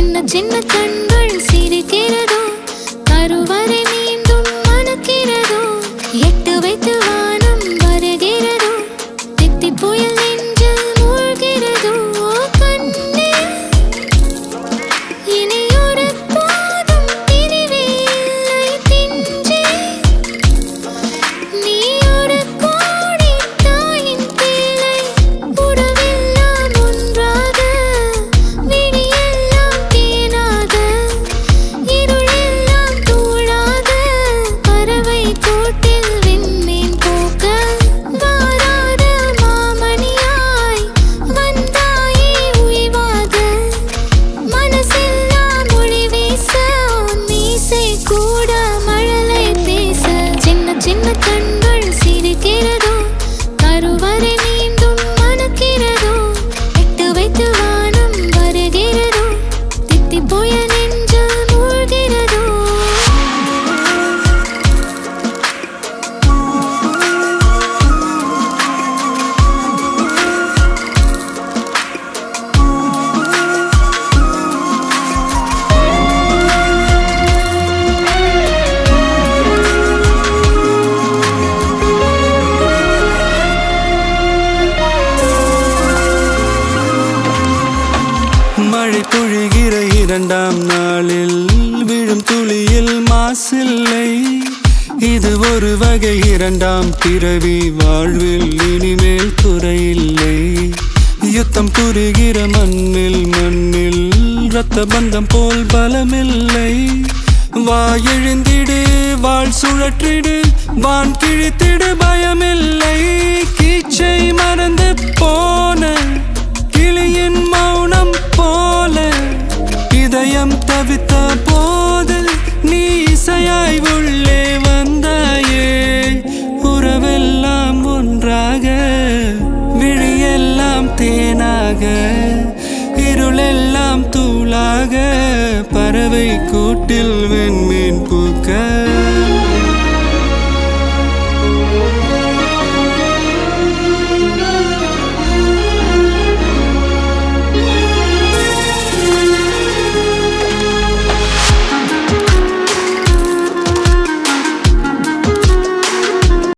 சின்ன சின்ன கண்கள் சிரிக்கிறதோ கருவறை மீண்டும் மணக்கிறதோ எட்டு வைத்து வானம் வருகிறதோ தித்தி புயல் நெஞ்சில் மூழ்கிறதோ கண்ணே இனியொரு போதும் பிரிவே இல்லை பிஞ்சே நீ ஒரு கோடி தாயின் பிள்ளை உறவெல்லாம் ஒன்றாக விடியெல்லாம் தேனாக இருளெல்லாம் தூளாக பறவை கூட்டில் விண்மீன் போக்க வாராத மாமணியாய் வந்தாயே உய்வாக மனசெல்லாம் மொழி வீச மீசை கூட மழலை பேச சின்ன சின்ன கண்கள் சிரிக்கிறதோ கருவறை மீண்டும் மணக்கிறதோ எட்டு வைத்து வானம் வருகிறதோ தித்தி புயல் நெஞ்சில் மூழ்கிறதோ மழை பொழிகிற இரண்டாம் நாளில் விழும் துளியில் மாசில்லை இது ஒரு வகை இரண்டாம் பிறவி வாழ்வில் இனிமேல் குறையில்லை யுத்தம் புரிகிற மண்ணில் இரத்த பந்தம் போல் பலமில்லை வா எழுந்திடு வாழ் சுழற்றிடு வான் கிழித்திடு பயமில்லை கீச்சை மறந்து போன கிளியின் மௌனம் போல இதயம் தவித்த போது நீ இசையாய் உள்ளே வந்தாயே உறவெல்லாம் ஒன்றாக விழியெல்லாம் தேனாக இருளெல்லாம் தூளாக பறவை கூட்டில் வெண்மீன் பூக்க